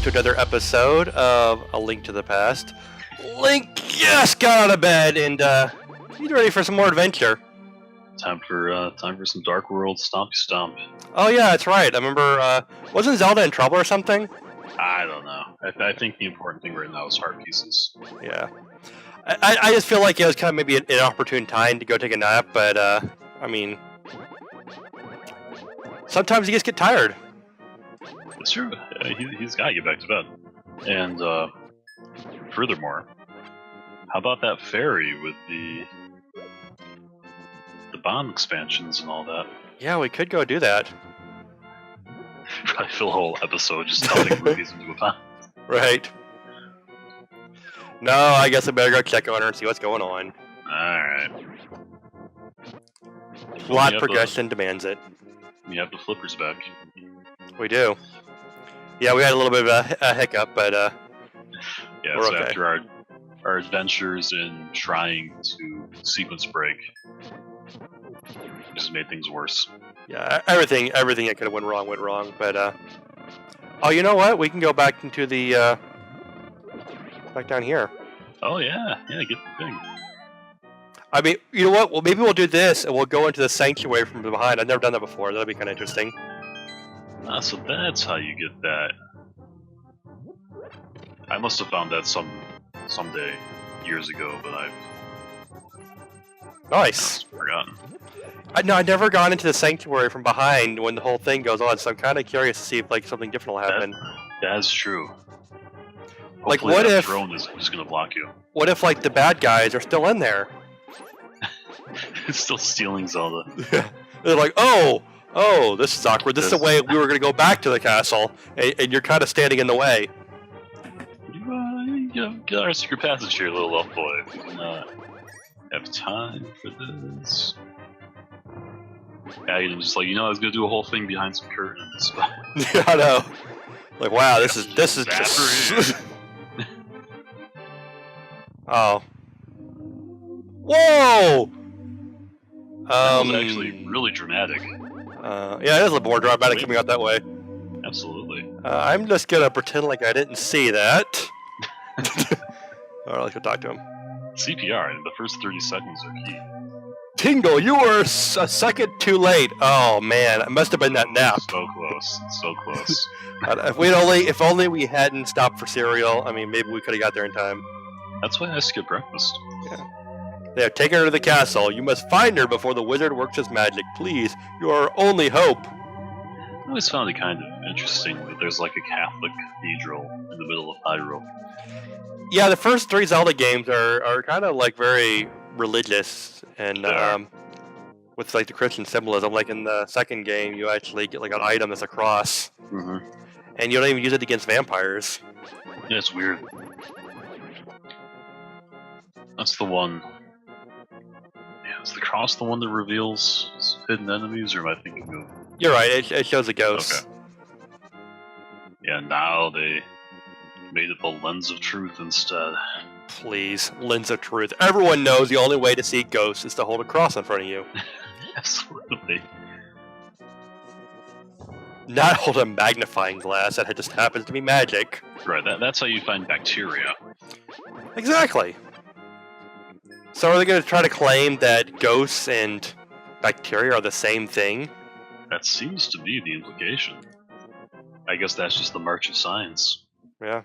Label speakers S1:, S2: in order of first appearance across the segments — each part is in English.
S1: to another episode of A Link to the Past. Link just got out of bed and he's ready for some more adventure.
S2: Time for some Dark World Stompy Stomp.
S1: Oh yeah, that's right. I remember, wasn't Zelda in trouble or something?
S2: I don't know. I think the important thing right now is heart pieces.
S1: Yeah. I just feel like it was kind of maybe an opportune time to go take a nap, but I mean, sometimes you just get tired.
S2: It's true. He's got to get back to bed. And furthermore, how about that ferry with the Bond expansions and all that?
S1: Yeah, we could go do that.
S2: Probably fill a whole episode just telling movies into a pond.
S1: Right. No, I guess I better go check on her and see what's going on.
S2: Alright.
S1: Plot progression demands it.
S2: We have the flippers back.
S1: We do. Yeah, we had a little bit of a hiccup, but
S2: yeah,
S1: we're
S2: so
S1: okay.
S2: after our adventures in trying to sequence break, just made things worse.
S1: Yeah, everything that could have went wrong, but oh, you know what? We can go back into the back down here.
S2: Oh yeah, get the thing.
S1: I mean, you know what? Well, maybe we'll do this, and we'll go into the sanctuary from behind. I've never done that before. That'll be kind of interesting.
S2: Ah, so that's how you get that. I must have found that someday years ago, but I've
S1: Nice.
S2: forgotten.
S1: I've never gone into the sanctuary from behind when the whole thing goes on, so I'm kind of curious to see if like something different will happen.
S2: That's true.
S1: Like,
S2: Hopefully
S1: what
S2: that
S1: if
S2: throne is just gonna block you?
S1: What if like the bad guys are still in there?
S2: It's still stealing Zelda.
S1: They're like, oh, this is awkward. This is the way we were going to go back to the castle, and you're kind of standing in the way.
S2: You get our secret passage here, little elf boy. We do not have time for this. Yeah, you're just like, I was going to do a whole thing behind some curtains.
S1: Yeah, I know. Like, wow, this is just... Oh. Whoa!
S2: That was actually really dramatic.
S1: Yeah, it is a little more dramatic coming out that way.
S2: Absolutely.
S1: I'm just gonna pretend like I didn't see that. Alright, let's go talk to him.
S2: CPR, the first 30 seconds are key.
S1: Tingle, you were a second too late. Oh man, it must have been that nap.
S2: So close, so close.
S1: If only we hadn't stopped for cereal. I mean, maybe we could have got there in time.
S2: That's why I skipped breakfast.
S1: Yeah. They have taken her to the castle. You must find her before the wizard works his magic. Please, you are our only hope.
S2: I always found it kind of interesting that there's like a Catholic cathedral in the middle of Hyrule.
S1: Yeah, the first 3 Zelda games are kind of like very religious and with like the Christian symbolism. Like in the second game, you actually get like an item that's a cross, and you don't even use it against vampires.
S2: Yeah, it's weird. That's the one. Yeah, is the cross the one that reveals hidden enemies, or am I thinking of?
S1: You're right. It shows a ghost.
S2: Okay. Yeah, now they made it the lens of truth instead.
S1: Please, lens of truth. Everyone knows the only way to see ghosts is to hold a cross in front of you.
S2: Absolutely.
S1: Not hold a magnifying glass that just happens to be magic.
S2: Right. That's how you find bacteria.
S1: Exactly. So are they going to try to claim that ghosts and bacteria are the same thing?
S2: That seems to be the implication. I guess that's just the march of science.
S1: Yeah.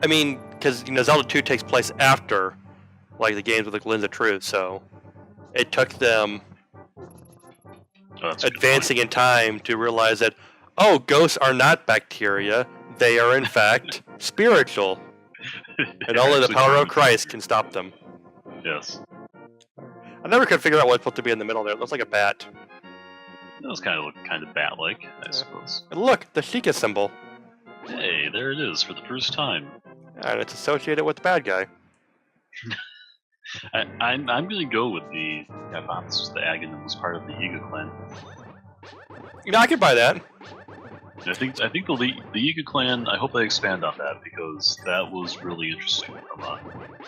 S1: I mean, because Zelda 2 takes place after, like, the games with the Lens of Truth, so it took them advancing in time to realize that, ghosts are not bacteria; they are in fact spiritual. And only the power of Christ can stop them.
S2: Yes.
S1: I never could figure out what's supposed to be in the middle there. It looks like a bat.
S2: It does kind of bat-like, I suppose.
S1: And look, the Sheikah symbol.
S2: Hey, there it is for the first time.
S1: And it's associated with the bad guy.
S2: I'm gonna go with the hypothesis that Aghanim was part of the Yiga clan.
S1: I could buy that.
S2: I think the Yiga clan. I hope they expand on that because that was really interesting.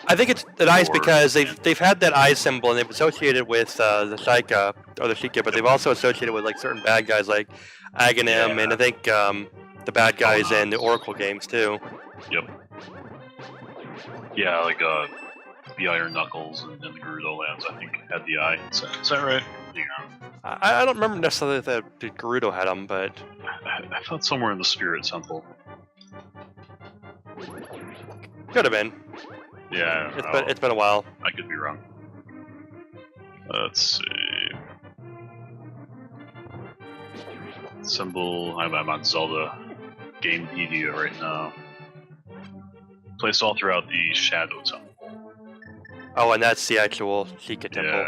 S1: I think it's nice because they've had that eye symbol and they've associated with the Shaika or the Sheikah, but they've also associated with like certain bad guys like Aghanim and I think the bad guys in the Oracle games too.
S2: Yep. Yeah, like the Iron Knuckles and the Gerudo lands. I think had the eye. Is that right? Yeah.
S1: I don't remember necessarily that the Gerudo had them, but
S2: I thought somewhere in the Spirit Temple.
S1: Could have been.
S2: Yeah,
S1: it's been a while.
S2: I could be wrong. Let's see. Symbol. I'm on Zelda Gamepedia right now. Placed all throughout the Shadow Temple.
S1: Oh, and that's the actual Sheikah Temple.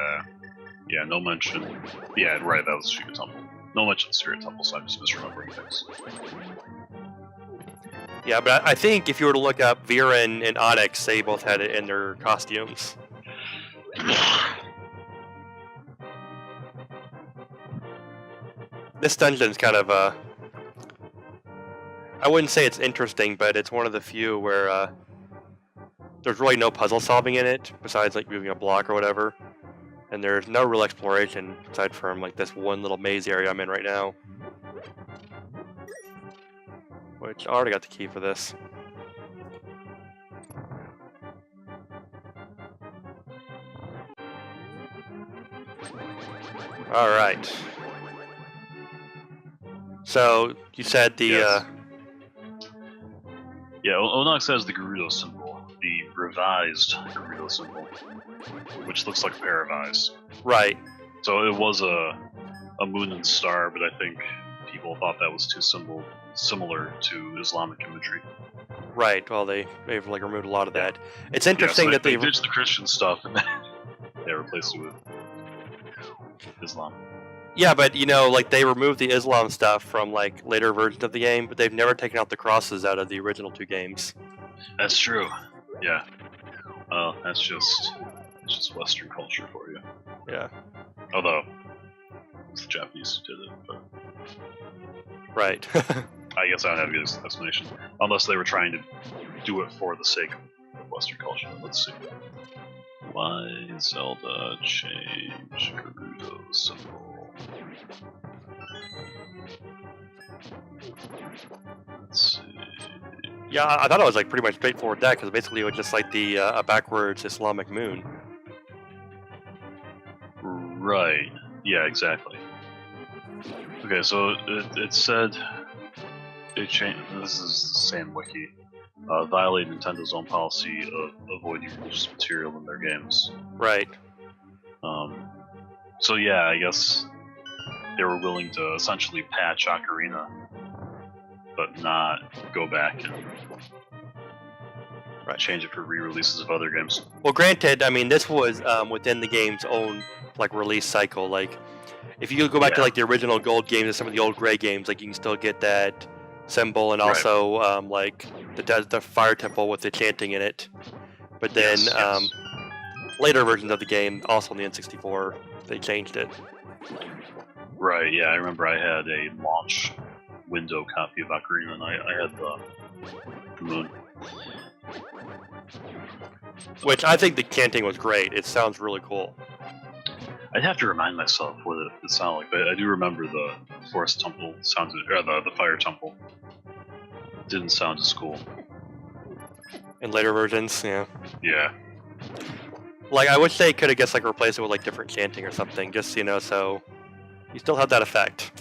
S2: Yeah, no mention. Yeah, right, that was the Sheikah Temple. No mention of Spirit Temple, so I'm just misremembering things.
S1: Yeah, but I think if you were to look up Vera and Onyx, they both had it in their costumes. This dungeon's kind of I wouldn't say it's interesting, but it's one of the few where there's really no puzzle solving in it, besides like moving a block or whatever. And there's no real exploration aside from like this one little maze area I'm in right now. Which I already got the key for this. Alright. So, you said the...
S2: Yes. Yeah, Onox has the Gerudo symbol, the revised Gerudo symbol, which looks like a pair of eyes.
S1: Right.
S2: So it was a moon and star, but I think people thought that was too similar to Islamic imagery.
S1: Right. Well, they've like removed a lot of that. It's interesting
S2: so
S1: that
S2: they ditched the Christian stuff and they replaced it with Islam.
S1: Yeah, but you know, like they removed the Islam stuff from like later versions of the game, but they've never taken out the crosses out of the original two games.
S2: That's true. Yeah. Well, that's just Western culture for you.
S1: Yeah.
S2: Although it's the Japanese who did it, but
S1: right.
S2: I guess I don't have a good explanation. Unless they were trying to do it for the sake of Western culture. Let's see. Why Zelda change Gerudo symbol? Let's see.
S1: Yeah, I thought it was like pretty much straightforward that because basically it was just like the a backwards Islamic moon.
S2: Right. Yeah, exactly. Okay, so it said it changed. This is the same wiki. Violate Nintendo's own policy of avoiding religious material in their games.
S1: Right.
S2: So yeah, I guess they were willing to essentially patch Ocarina, but not go back and change it for re-releases of other games.
S1: Well, granted, I mean this was within the game's own like release cycle. Like, if you go back to like the original Gold games and some of the old Gray games, like you can still get that symbol and also like the fire temple with the chanting in it. But then later versions of the game, also on the N64, they changed it.
S2: Right. Yeah, I remember I had a launch window copy of Ocarina, and I had the moon.
S1: Which I think the chanting was great. It sounds really cool.
S2: I'd have to remind myself what it sounded like, but I do remember the Forest Temple sounded, or the Fire Temple didn't sound as cool.
S1: In later versions, yeah.
S2: Yeah.
S1: Like, I wish they could have just like replaced it with like different chanting or something, just so you still have that effect.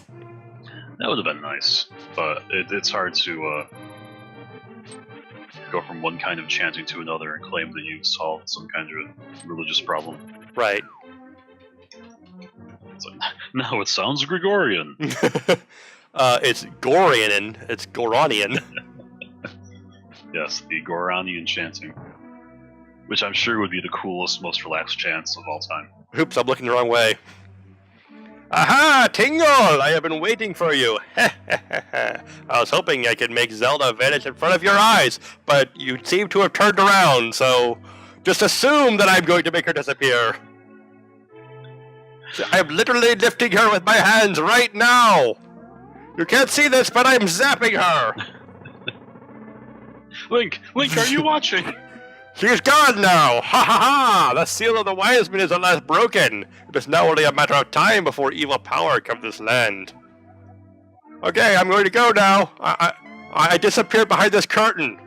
S2: That would have been nice, but it's hard to go from one kind of chanting to another and claim that you've solved some kind of religious problem.
S1: Right.
S2: It's like, no, it sounds Gregorian.
S1: It's Gorian, it's Goranian.
S2: Yes, the Goranian chanting. Which I'm sure would be the coolest, most relaxed chants of all time.
S1: Oops, I'm looking the wrong way. Aha! Tingle! I have been waiting for you! I was hoping I could make Zelda vanish in front of your eyes, but you seem to have turned around, so just assume that I'm going to make her disappear. I'm literally lifting her with my hands right now! You can't see this, but I'm zapping her!
S2: Link, are you watching?
S1: She's gone now! Ha ha ha! The seal of the wise men is at last broken! It is now only a matter of time before evil power comes to this land. Okay, I'm going to go now. I disappeared behind this curtain.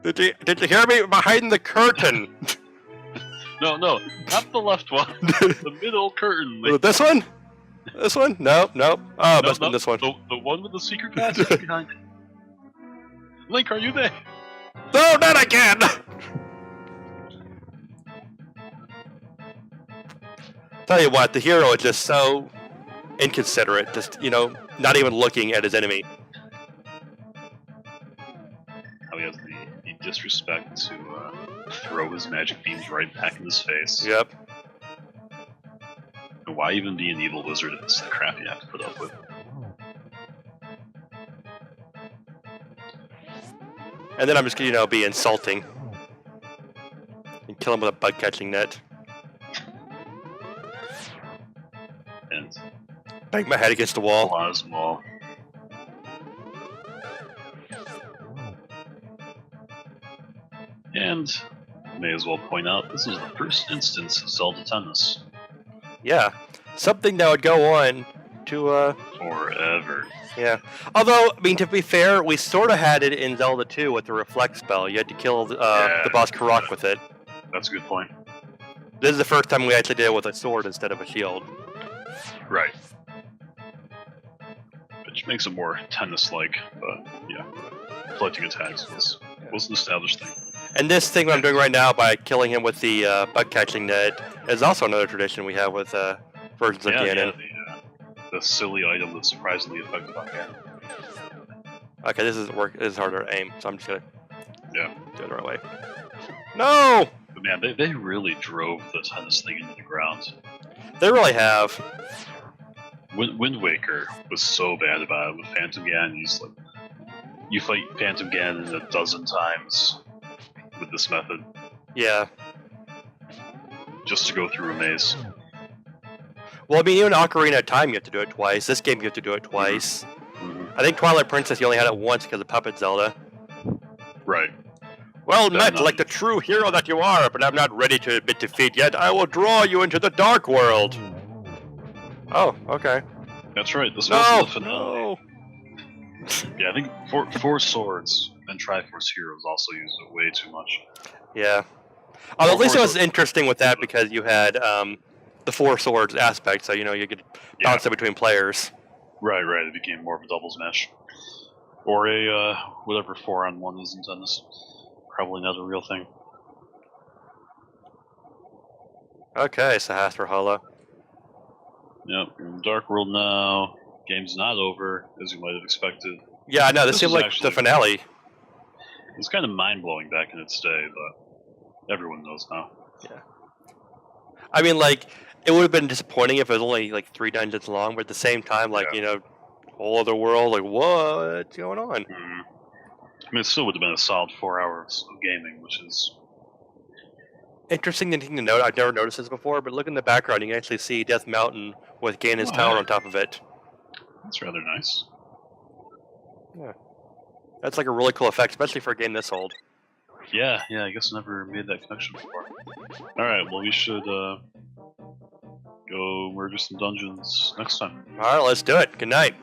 S1: Did you hear me? Behind the curtain.
S2: No, not the left one. The middle curtain. Link.
S1: This one? This one? Nope. Oh, it must have been this one.
S2: The one with the secret passage behind it. Link, are you there?
S1: No, not again! Tell you what, the hero is just so inconsiderate, just, not even looking at his enemy.
S2: How he has the disrespect to throw his magic beams right back in his face.
S1: Yep.
S2: And why even be an evil wizard if it's the crap you have to put up with?
S1: And then I'm just gonna, be insulting. And kill him with a bug catching net.
S2: And
S1: bang my head against the wall.
S2: Wall. And may as well point out, this is the first instance of Zelda tennis.
S1: Yeah. Something that would go on to,
S2: forever.
S1: Yeah. Although, to be fair, we sort of had it in Zelda 2 with the reflect spell. You had to kill the boss Karak with it.
S2: That's a good point.
S1: This is the first time we actually did it with a sword instead of a shield.
S2: Right. Which makes it more tennis-like, but yeah. Collecting attacks was an established thing.
S1: And this thing that I'm doing right now by killing him with the bug catching net is also another tradition we have with versions of Ganon.
S2: The silly item that's surprisingly effective on Ganon.
S1: Okay, this isn't work. This is harder to aim, so I'm just gonna do it the right way. No!
S2: But man, they really drove the tennis thing into the ground.
S1: They really have.
S2: Wind Waker was so bad about it with Phantom Ganon. You fight Phantom Ganon 12 times with this method.
S1: Yeah.
S2: Just to go through a maze.
S1: Well, even Ocarina of Time, you have to do it twice. This game, you have to do it twice.
S2: Mm-hmm.
S1: I think Twilight Princess, you only had it once because of Puppet Zelda.
S2: Right.
S1: Well met, like the true hero that you are, but I'm not ready to admit defeat yet. I will draw you into the Dark World. Oh, okay.
S2: That's right. This was the finale.
S1: No.
S2: Yeah, I think Four Swords and Triforce Heroes also used it way too much.
S1: Yeah. Although at least it was interesting with that because you had the Four Swords aspect, so you could bounce it between players.
S2: Right. It became more of a doubles match, or a whatever 4-on-1 is in tennis. Probably not a real thing.
S1: Okay, Sahasra Hala.
S2: Yep, we're in the Dark World now. Game's not over, as you might have expected.
S1: Yeah, I know. This seemed like the finale.
S2: It was kind of mind-blowing back in its day, but everyone knows now.
S1: Yeah. It would have been disappointing if it was only 3 dungeons long, but at the same time, whole other world, what's going on?
S2: Mm-hmm. It still would have been a solid 4 hours of gaming, which is
S1: interesting thing to note. I've never noticed this before, but look in the background. You can actually see Death Mountain with Ganon's tower on top of it.
S2: That's rather nice.
S1: Yeah, that's a really cool effect, especially for a game this old.
S2: Yeah. I guess I never made that connection before. All right, well we should go murder some dungeons next time.
S1: All right, let's do it. Good night.